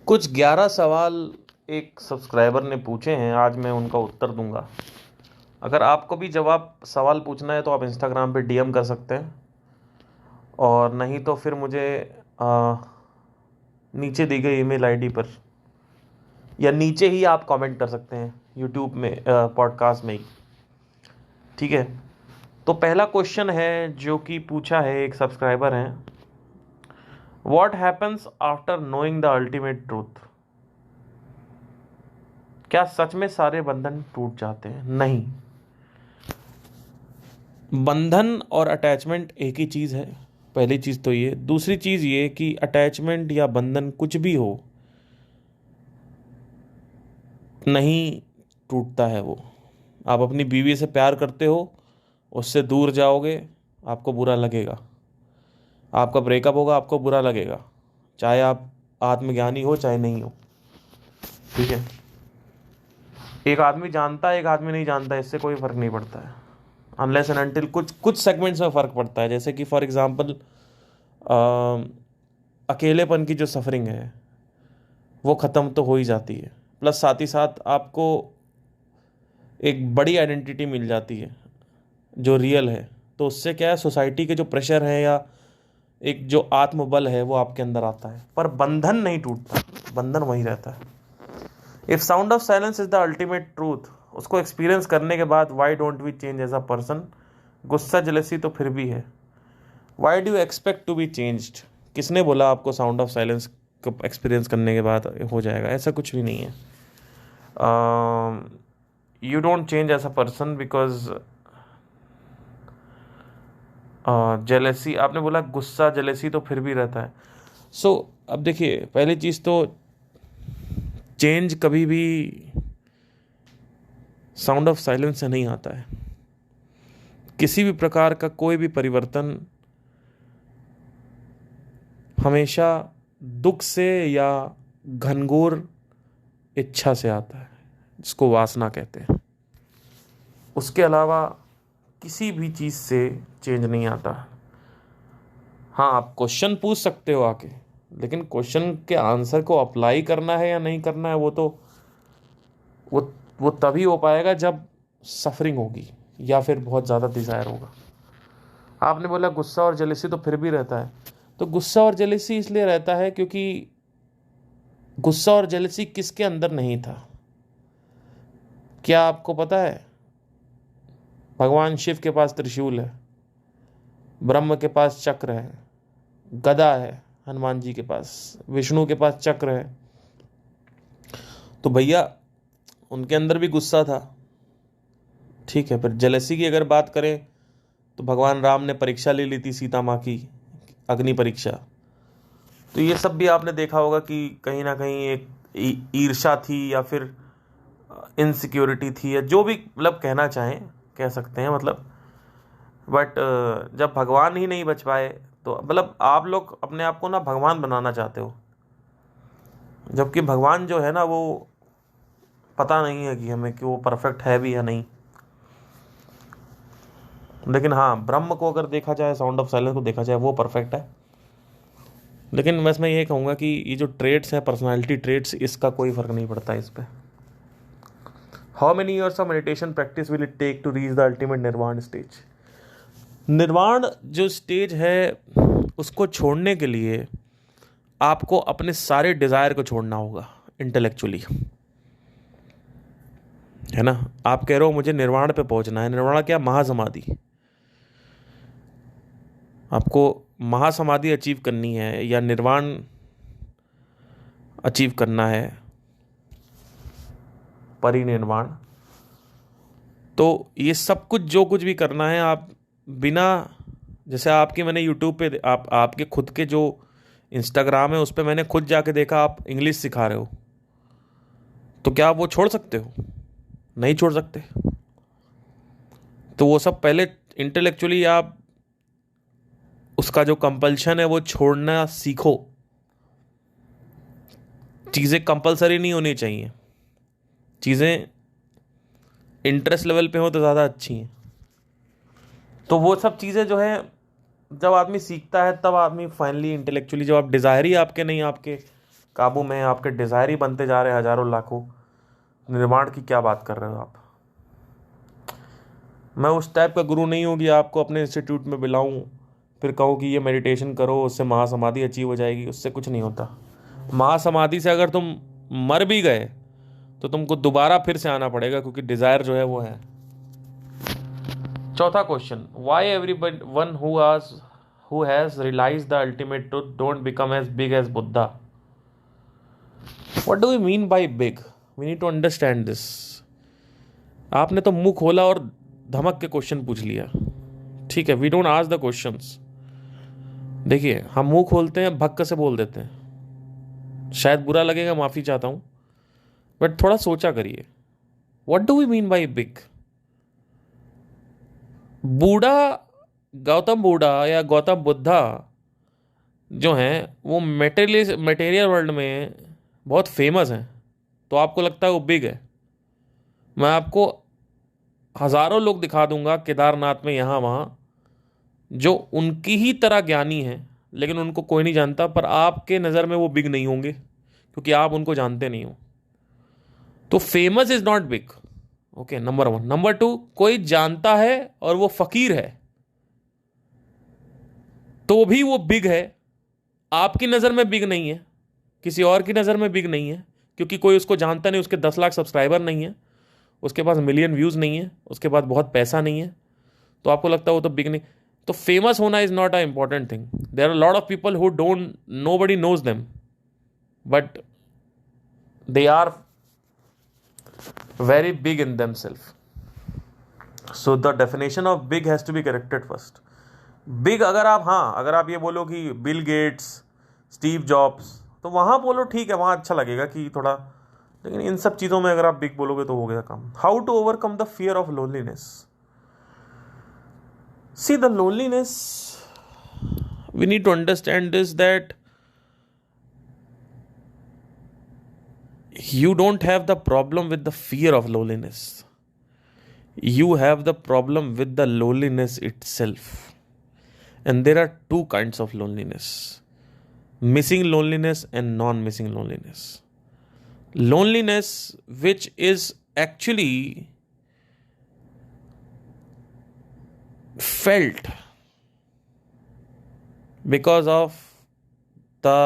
कुछ 11 सवाल एक सब्सक्राइबर ने पूछे हैं, आज मैं उनका उत्तर दूंगा। अगर आपको भी जवाब सवाल पूछना है तो आप इंस्टाग्राम पे डीएम कर सकते हैं, और नहीं तो फिर मुझे आ, नीचे दी गई ईमेल आईडी पर या नीचे ही आप कमेंट कर सकते हैं यूट्यूब में, पॉडकास्ट में ही। ठीक है, तो पहला क्वेश्चन है जो कि पूछा है एक सब्सक्राइबर हैं, what happens after knowing the ultimate truth. क्या सच में सारे बंधन टूट जाते हैं? नहीं, बंधन और अटैचमेंट एक ही चीज़ है। पहली चीज़ तो ये। दूसरी चीज़ ये कि अटैचमेंट या बंधन कुछ भी हो, नहीं टूटता है वो। आप अपनी बीवी से प्यार करते हो, उससे दूर जाओगे, आपको बुरा लगेगा। आपका ब्रेकअप होगा, आपको बुरा लगेगा, चाहे आप आत्मज्ञानी हो चाहे नहीं हो। ठीक है, एक आदमी जानता है, एक आदमी नहीं जानता, इससे कोई फ़र्क नहीं पड़ता है। अनलेस एंड अनटिल कुछ कुछ सेगमेंट्स में फ़र्क पड़ता है, जैसे कि फॉर एग्जांपल अकेलेपन की जो सफरिंग है वो ख़त्म तो हो ही जाती है, प्लस साथ ही साथ आपको एक बड़ी आइडेंटिटी मिल जाती है जो रियल है। तो उससे क्या है, सोसाइटी के जो प्रेशर है या एक जो आत्मबल है वो आपके अंदर आता है, पर बंधन नहीं टूटता, बंधन वहीं रहता है। If sound of silence is the ultimate truth, उसको एक्सपीरियंस करने के बाद why don't we change as a person. गुस्सा जलेसी तो फिर भी है, why do expect to be changed. किसने बोला आपको साउंड ऑफ साइलेंस को एक्सपीरियंस करने के बाद हो जाएगा? ऐसा कुछ भी नहीं है। You don't change as a person because jealousy, आपने बोला गुस्सा जेलेसी तो फिर भी रहता है। अब देखिए, पहली चीज़ तो चेंज कभी भी साउंड ऑफ साइलेंस से नहीं आता है। किसी भी प्रकार का कोई भी परिवर्तन हमेशा दुख से या घनघोर इच्छा से आता है, जिसको वासना कहते हैं। उसके अलावा किसी भी चीज़ से चेंज नहीं आता। हाँ, आप क्वेश्चन पूछ सकते हो आके, लेकिन क्वेश्चन के आंसर को अप्लाई करना है या नहीं करना है वो तो वो तभी हो पाएगा जब सफरिंग होगी या फिर बहुत ज़्यादा डिज़ायर होगा। आपने बोला गुस्सा और जेलेसी तो फिर भी रहता है, तो गुस्सा और जेलेसी इसलिए रहता है क्योंकि गुस्सा और जेलेसी किसके अंदर नहीं था? क्या आपको पता है? भगवान शिव के पास त्रिशूल है, ब्रह्म के पास चक्र है, गदा है हनुमान जी के पास, विष्णु के पास चक्र है। तो भैया उनके अंदर भी गुस्सा था। ठीक है, फिर जेलेसी की अगर बात करें तो भगवान राम ने परीक्षा ले ली थी सीता माँ की, अग्नि परीक्षा। तो ये सब भी आपने देखा होगा कि कहीं ना कहीं एक ईर्ष्या थी या फिर इनसिक्योरिटी थी, या जो भी मतलब कहना चाहें कह सकते हैं मतलब। बट जब भगवान ही नहीं बच पाए तो मतलब आप लोग अपने आप को ना भगवान बनाना चाहते हो, जबकि भगवान जो है ना वो पता नहीं है कि हमें कि वो परफेक्ट है भी या नहीं। लेकिन हाँ, ब्रह्म को अगर देखा जाए, साउंड ऑफ साइलेंस को देखा जाए, वो परफेक्ट है। लेकिन बस मैं ये कहूँगा कि ये जो ट्रेड्स हैं, पर्सनालिटी ट्रेड्स, इसका कोई फ़र्क नहीं पड़ता इस पर। How many years of meditation practice will it take to reach the ultimate nirvana stage. निर्वाण जो स्टेज है उसको छोड़ने के लिए आपको अपने सारे डिज़ायर को छोड़ना होगा इंटेलेक्चुअली, है ना। आप कह रहे हो मुझे निर्वाण पे पहुंचना है। निर्वाण क्या? महासमाधि। आपको महासमाधि अचीव करनी है या निर्वाण अचीव करना है, परिनिर्वाण। तो ये सब कुछ जो कुछ भी करना है, आप बिना, जैसे आपके मैंने यूट्यूब पे आपके खुद के जो इंस्टाग्राम है उस पर मैंने खुद जाके देखा आप इंग्लिश सिखा रहे हो, तो क्या आप वो छोड़ सकते हो? नहीं छोड़ सकते। तो वो सब पहले इंटेलेक्चुअली आप उसका जो कंपल्शन है वो छोड़ना सीखो। चीज़ें कंपलसरी नहीं होनी चाहिए, चीज़ें इंटरेस्ट लेवल पे हो तो ज़्यादा अच्छी हैं। तो वो सब चीज़ें जो है जब आदमी सीखता है तब आदमी फाइनली इंटेलेक्चुअली, जब आप डिज़ायर ही आपके नहीं, आपके काबू में है, आपके डिज़ायर ही बनते जा रहे हैं हज़ारों लाखों, निर्माण की क्या बात कर रहे हो आप। मैं उस टाइप का गुरु नहीं हूँ कि आपको अपने इंस्टीट्यूट में बुलाऊँ फिर कहूँ कि ये मेडिटेशन करो उससे महासमाधि अचीव हो जाएगी, उससे कुछ नहीं होता। महासमाधि से अगर तुम मर भी गए तो तुमको दोबारा फिर से आना पड़ेगा, क्योंकि डिज़ायर जो है वो है। चौथा question, why everyone who has realised the ultimate truth don't become as big as Buddha. What do we mean by big? We need to understand this. आपने तो मुंह खोला और धमक के क्वेश्चन पूछ लिया, ठीक है। We don't ask the questions. देखिए, हम मुंह खोलते हैं, भक्क से बोल देते हैं, शायद बुरा लगेगा, माफी चाहता हूं, बट थोड़ा सोचा करिए। What do we mean by big? Buddha, Gautam बूढ़ा या गौतम बुद्धा जो हैं वो मटेरियल वर्ल्ड में बहुत फेमस हैं, तो आपको लगता है वो बिग है। मैं आपको हजारों लोग दिखा दूंगा केदारनाथ में, यहाँ वहाँ, जो उनकी ही तरह ज्ञानी हैं, लेकिन उनको कोई नहीं जानता, पर आपके नज़र में वो बिग नहीं होंगे क्योंकि आप उनको जानते नहीं हो। तो famous is not big, okay, number 1। Number 2, कोई जानता है और वो फकीर है तो भी वो बिग है। आपकी नज़र में बिग नहीं है, किसी और की नज़र में बिग नहीं है, क्योंकि कोई उसको जानता नहीं, उसके 10 लाख सब्सक्राइबर नहीं है, उसके पास मिलियन व्यूज़ नहीं है, उसके पास बहुत पैसा नहीं है, तो आपको लगता है वो तो बिग नहीं। तो फेमस होना is not a important thing. There are lot of people who don't, nobody knows them, but they are very big in themselves. So the definition of big has to be corrected first. Big अगर आप ये बोलो कि Bill Gates, Steve jobs, तो वहाँ बोलो, ठीक है, वहाँ अच्छा लगेगा कि थोड़ा, लेकिन इन सब चीज़ों में अगर आप बिग बोलोगे तो हो गया काम। How to overcome the fear of loneliness? See the loneliness, we need to understand this, that you don't have the problem with the fear of loneliness. You have the problem with the loneliness itself. And there are two kinds of loneliness: missing loneliness and non-missing loneliness. Loneliness which is actually felt because of the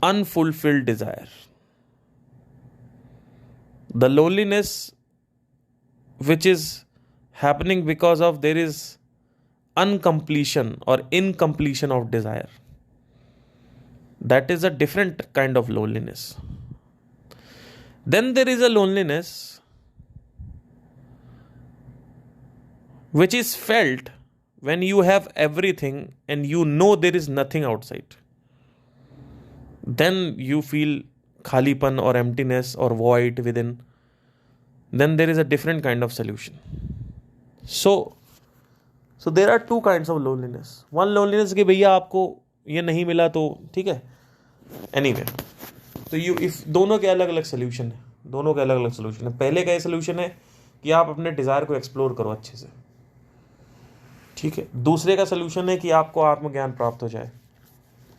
unfulfilled desire. The loneliness which is happening because of there is uncompletion or incompletion of desire, that is a different kind of loneliness. Then there is a loneliness which is felt when you have everything and you know there is nothing outside. Then you feel khalipan or emptiness or void within. Then there is a different kind of solution. So there are two kinds of loneliness. One loneliness कि भैया आपको ये नहीं मिला तो ठीक है, anyway, तो इफ दोनों के अलग अलग सोल्यूशन है, दोनों के अलग अलग सोल्यूशन है। पहले का ये सोल्यूशन है कि आप अपने डिज़ायर को एक्सप्लोर करो अच्छे से, ठीक है। दूसरे का सोल्यूशन है कि आपको आत्मज्ञान प्राप्त हो जाए,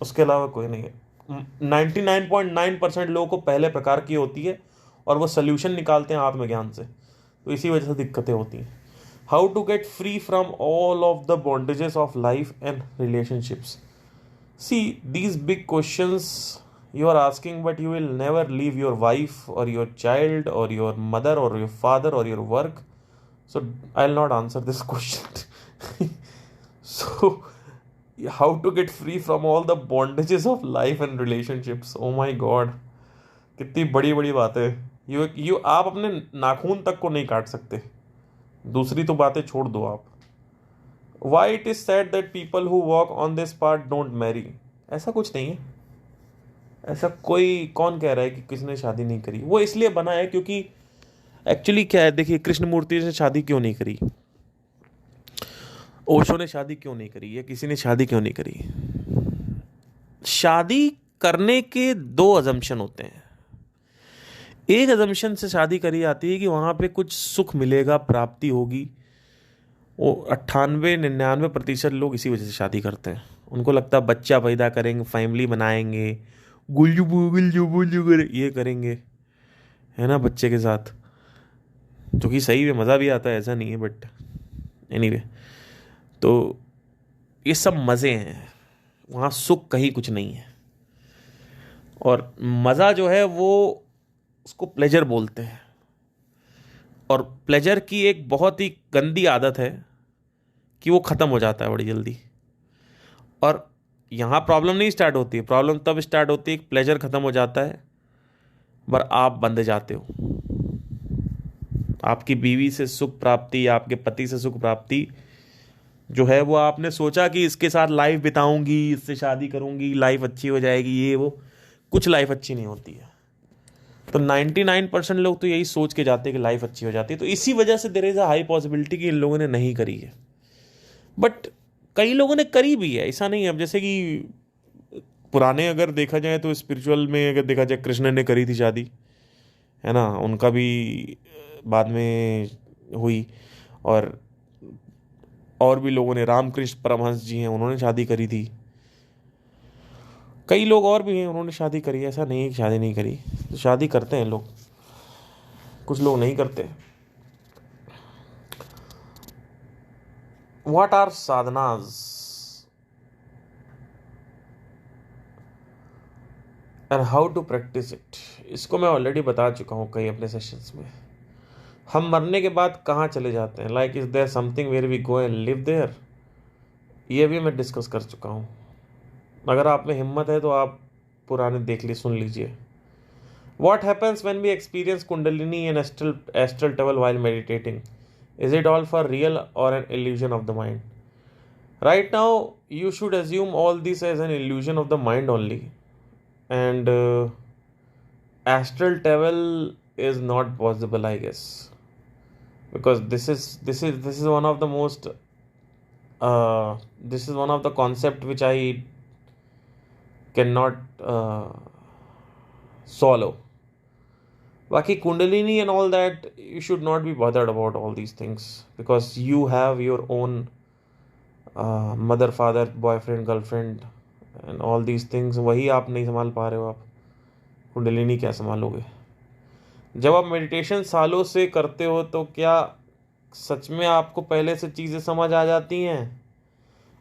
उसके अलावा कोई नहीं है। 99.9% लोगों को पहले प्रकार की होती है और वो सोल्यूशन निकालते हैं आत्मज्ञान से, तो इसी वजह से दिक्कतें होती हैं। How to get free from all of the bondages of life and relationships? See these big questions you are asking, but you will never leave your wife or your child or your mother or your father or your work, so I'll not answer this question. So how to get free from all the bondages of life and relationships? Oh my god, कितनी बड़ी बड़ी बातें। you आप अपने नाखून तक को नहीं काट सकते, दूसरी तो बातें छोड़ दो आप। Why it is said that people who walk on this path don't marry? ऐसा कुछ नहीं है, ऐसा कोई कौन कह रहा है कि किसने शादी नहीं करी? वो इसलिए बना है क्योंकि एक्चुअली क्या है, देखिए, कृष्णमूर्ति ने शादी क्यों नहीं करी, ओशो ने शादी क्यों नहीं करी, या किसी ने शादी क्यों नहीं करी? शादी करने के दो अजम्पशन होते हैं। एक अजम्पशन से शादी करी जाती है कि वहाँ पे कुछ सुख मिलेगा, प्राप्ति होगी, वो 98-99% लोग इसी वजह से शादी करते हैं। उनको लगता है बच्चा पैदा करेंगे, फैमिली बनाएंगे, गुल्लू बुगुल जो बोलो ये करेंगे, है ना, बच्चे के साथ, जो कि सही में मज़ा भी आता है, ऐसा नहीं है, बट एनीवे। तो ये सब मज़े हैं, वहाँ सुख कहीं कुछ नहीं है। और मज़ा जो है वो उसको प्लेजर बोलते हैं। और प्लेजर की एक बहुत ही गंदी आदत है कि वो ख़त्म हो जाता है बड़ी जल्दी। और यहाँ प्रॉब्लम नहीं स्टार्ट होती है, प्रॉब्लम तब स्टार्ट होती है कि प्लेजर ख़त्म हो जाता है पर आप बंधे जाते हो। आपकी बीवी से सुख प्राप्ति या आपके पति से सुख प्राप्ति जो है वो आपने सोचा कि इसके साथ लाइफ बिताऊंगी, इससे शादी करूंगी, लाइफ अच्छी हो जाएगी, ये वो, कुछ लाइफ अच्छी नहीं होती है। तो 99% लोग तो यही सोच के जाते हैं कि लाइफ अच्छी हो जाती है। तो इसी वजह से there is a high possibility कि इन लोगों ने नहीं करी है। बट कई लोगों ने करी भी है, ऐसा नहीं है। अब जैसे कि पुराने अगर देखा जाए तो स्पिरिचुअल में अगर देखा जाए, कृष्ण ने करी थी शादी, है ना, उनका भी बाद में हुई। और भी लोगों ने, रामकृष्ण परमहंस जी हैं, उन्होंने शादी करी थी। कई लोग और भी हैं उन्होंने शादी करी, ऐसा नहीं है कि शादी नहीं करी। तो शादी करते हैं लोग, कुछ लोग नहीं करते। What are sadhanas and how to practise it, इसको मैं ऑलरेडी बता चुका हूँ कई अपने सेशंस में। हम मरने के बाद कहाँ चले जाते हैं, like is there something where we go and live there, ये भी मैं डिस्कस कर चुका हूँ। अगर आप में हिम्मत है तो आप पुराने देख ली, सुन लीजिए। What happens when we experience Kundalini and astral travel while meditating? Is it all for real or an illusion of the mind? Right now, you should assume all this as an illusion of the mind only, and astral travel is not possible, I guess, because this is one of the most this is one of the concept which I cannot swallow. Baki Kundalini and all that, you should not be bothered about all these things because you have your own mother, father, boyfriend, girlfriend and all these things. वही आप नहीं संभाल पा रहे हो, आप कुंडलिनी क्या संभालोगे? जब आप मेडिटेशन सालों से करते हो तो क्या सच में आपको पहले से चीज़ें समझ आ जाती हैं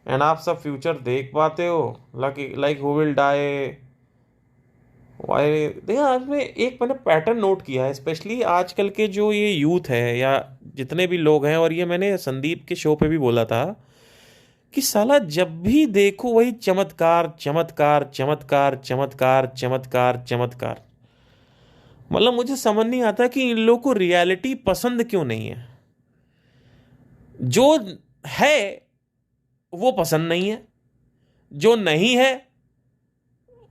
एंड आप सब फ्यूचर देख पाते हो? Like who will die, why? देखिए, आज में एक मैंने पैटर्न नोट किया है, स्पेशली आजकल के जो ये यूथ है या जितने भी लोग हैं, और ये मैंने संदीप के शो पे भी बोला था कि साला जब भी देखो वही चमत्कार चमत्कार चमत्कार चमत्कार चमत्कार चमत्कार। मतलब मुझे समझ नहीं आता कि इन लोगों को रियलिटी पसंद क्यों नहीं है। जो है वो पसंद नहीं है, जो नहीं है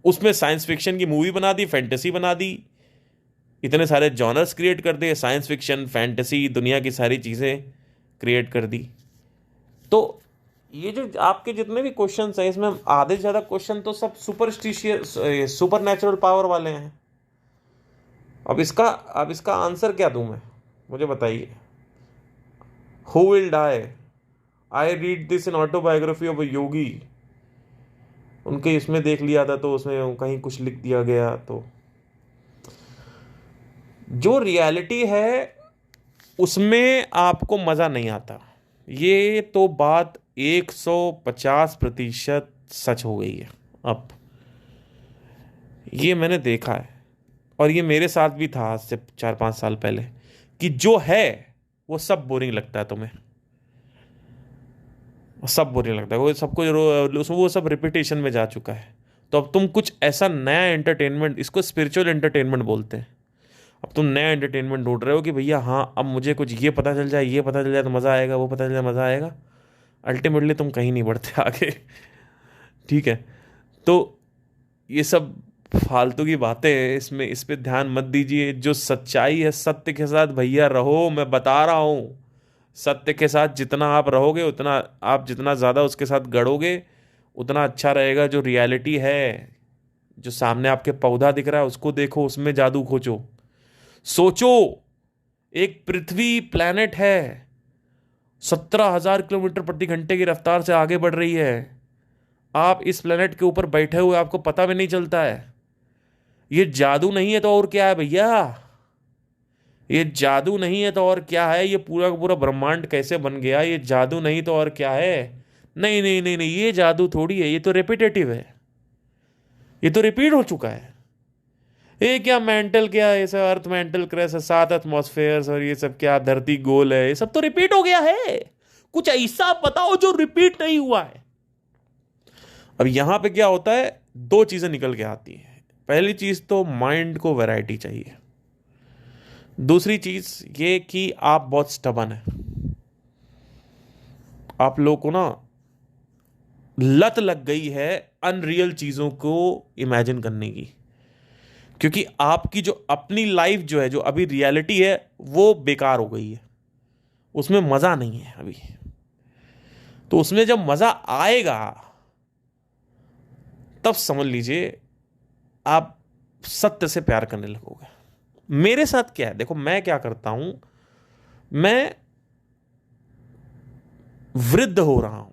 उसमें साइंस फिक्शन की मूवी बना दी, फैंटेसी बना दी, इतने सारे जॉनर्स क्रिएट कर दिए, साइंस फिक्शन, फैंटेसी, दुनिया की सारी चीज़ें क्रिएट कर दी। तो ये जो आपके जितने भी क्वेश्चंस हैं, इसमें आधे से ज़्यादा क्वेश्चन तो सब सुपर नेचुरल पावर वाले हैं। अब इसका आंसर क्या दूं मैं, मुझे बताइए। Who will die? I read this in Autobiography of a Yogi, उनके इसमें देख लिया था तो उसमें कहीं कुछ लिख दिया गया। तो जो रियलिटी है उसमें आपको मज़ा नहीं आता, ये तो बात 150% सच हो गई है। अब ये मैंने देखा है और ये मेरे साथ भी था आज से 4-5 साल पहले कि जो है वो सब बोरिंग लगता है तुम्हें, सब बोरिंग लगता है, वो सब कुछ वो सब रिपीटेशन में जा चुका है। तो अब तुम कुछ ऐसा नया एंटरटेनमेंट, इसको स्पिरिचुअल एंटरटेनमेंट बोलते हैं, अब तुम नया एंटरटेनमेंट ढूंढ रहे हो कि भैया हाँ अब मुझे कुछ ये पता चल जाए, ये पता चल जाए तो मज़ा आएगा, वो पता चल जाए मज़ा आएगा। अल्टीमेटली तुम कहीं नहीं बढ़ते आगे। ठीक है, तो ये सब फालतू की बातें हैं, इसमें इस पे ध्यान मत दीजिए। जो सच्चाई है, सत्य के साथ भैया रहो, मैं बता रहा हूँ। सत्य के साथ जितना आप रहोगे उतना आप जितना ज़्यादा उसके साथ गढ़ोगे उतना अच्छा रहेगा। जो रियलिटी है, जो सामने आपके पौधा दिख रहा है उसको देखो, उसमें जादू खोजो। सोचो, एक पृथ्वी प्लैनेट है, 17,000 किलोमीटर प्रति घंटे की रफ्तार से आगे बढ़ रही है। आप इस प्लेनेट के ऊपर बैठे हुए आपको पता भी नहीं चलता है। ये जादू नहीं है तो और क्या है भैया? ये जादू नहीं है तो और क्या है? ये पूरा का पूरा ब्रह्मांड कैसे बन गया? ये जादू नहीं तो और क्या है? नहीं नहीं नहीं नहीं, ये जादू थोड़ी है, ये तो रिपीटेटिव है, ये तो रिपीट हो चुका है। ये क्या मेंटल, क्या ये सब अर्थ मेंटल क्रैश है, 7 एटमॉस्फेयर्स और ये सब क्या धरती गोल है, ये सब तो रिपीट हो गया है। कुछ ऐसा बताओ जो रिपीट नहीं हुआ है। अब यहां पे क्या होता है, 2 चीजें निकल के आती हैं। पहली चीज तो माइंड को वैरायटी चाहिए। दूसरी चीज ये कि आप बहुत स्टबन है, आप लोगों को ना लत लग गई है अनरियल चीजों को इमेजिन करने की, क्योंकि आपकी जो अपनी लाइफ जो है, जो अभी रियलिटी है, वो बेकार हो गई है, उसमें मजा नहीं है अभी। तो उसमें जब मजा आएगा तब समझ लीजिए आप सत्य से प्यार करने लगोगे। मेरे साथ क्या है, देखो मैं क्या करता हूं, मैं वृद्ध हो रहा हूं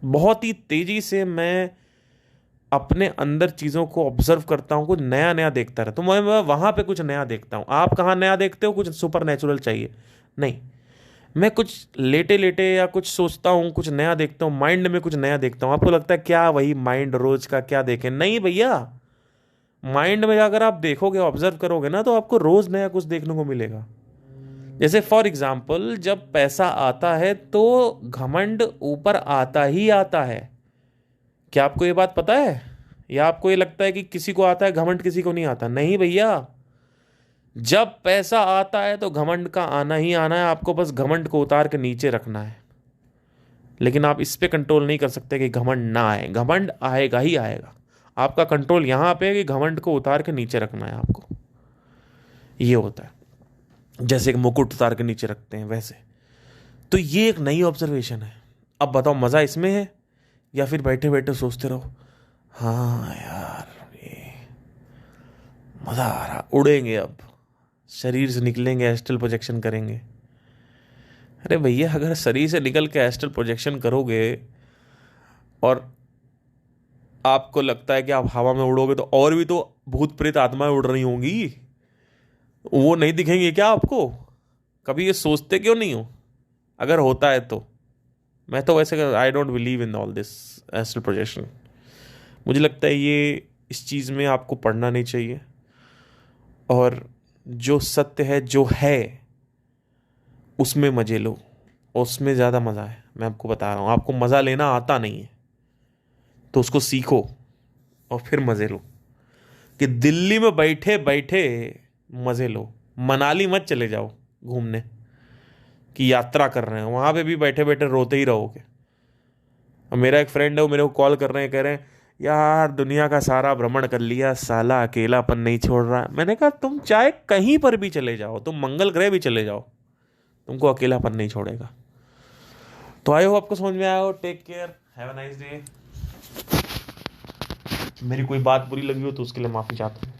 बहुत ही तेजी से। मैं अपने अंदर चीजों को ऑब्जर्व करता हूं, कुछ नया नया देखता रहता हूं। मैं वहां पे कुछ नया देखता हूं। आप कहां नया देखते हो? कुछ सुपर नेचुरल चाहिए? नहीं, मैं कुछ लेटे लेटे या कुछ सोचता हूं, कुछ नया देखता हूं, माइंड में कुछ नया देखता हूं। आपको लगता है क्या वही माइंड रोज का क्या देखें? नहीं भैया, माइंड में अगर आप देखोगे, ऑब्जर्व करोगे ना, तो आपको रोज नया कुछ देखने को मिलेगा। जैसे फॉर एग्जाम्पल, जब पैसा आता है तो घमंड ऊपर आता ही आता है। क्या आपको ये बात पता है? या आपको ये लगता है कि किसी को आता है घमंड, किसी को नहीं आता? नहीं भैया, जब पैसा आता है तो घमंड का आना ही आना है। आपको बस घमंड को उतार के नीचे रखना है, लेकिन आप इस पे कंट्रोल नहीं कर सकते कि घमंड ना आए। घमंड आएगा ही आएगा। आपका कंट्रोल यहां पे है कि घमंड को उतार के नीचे रखना है आपको। ये होता है जैसे एक मुकुट उतार के नीचे रखते हैं, वैसे। तो ये एक नई ऑब्जर्वेशन है। अब बताओ, मजा इसमें है या फिर बैठे बैठे सोचते रहो हाँ यार ये मजा आ रहा, उड़ेंगे अब, शरीर से निकलेंगे, एस्ट्रल प्रोजेक्शन करेंगे। अरे भैया, अगर शरीर से निकल के एस्ट्रल प्रोजेक्शन करोगे और आपको लगता है कि आप हवा में उड़ोगे, तो और भी तो भूत प्रेत आत्माएं उड़ रही होंगी, वो नहीं दिखेंगे क्या आपको? कभी ये सोचते क्यों नहीं हो? अगर होता है तो। मैं तो वैसे I don't believe in all this astral projection. मुझे लगता है ये इस चीज़ में आपको पढ़ना नहीं चाहिए, और जो सत्य है, जो है, उसमें मजे लो, उसमें ज़्यादा मज़ा है। मैं आपको बता रहा हूँ, आपको मज़ा लेना आता नहीं है तो उसको सीखो और फिर मज़े लो। कि दिल्ली में बैठे बैठे मज़े लो, मनाली मत चले जाओ घूमने कि यात्रा कर रहे हैं, वहाँ पे भी बैठे बैठे रोते ही रहोगे। अब मेरा एक फ्रेंड है, वो मेरे को कॉल कर रहे हैं, कह रहे हैं यार दुनिया का सारा भ्रमण कर लिया, साला अकेलापन नहीं छोड़ रहा। मैंने कहा तुम चाहे कहीं पर भी चले जाओ, तुम मंगल ग्रह भी चले जाओ, तुमको अकेलापन नहीं छोड़ेगा। तो आई होप आपको समझ में आया हो। Take care, have a nice day. मेरी कोई बात बुरी लगी हो तो उसके लिए माफी चाहता हूँ।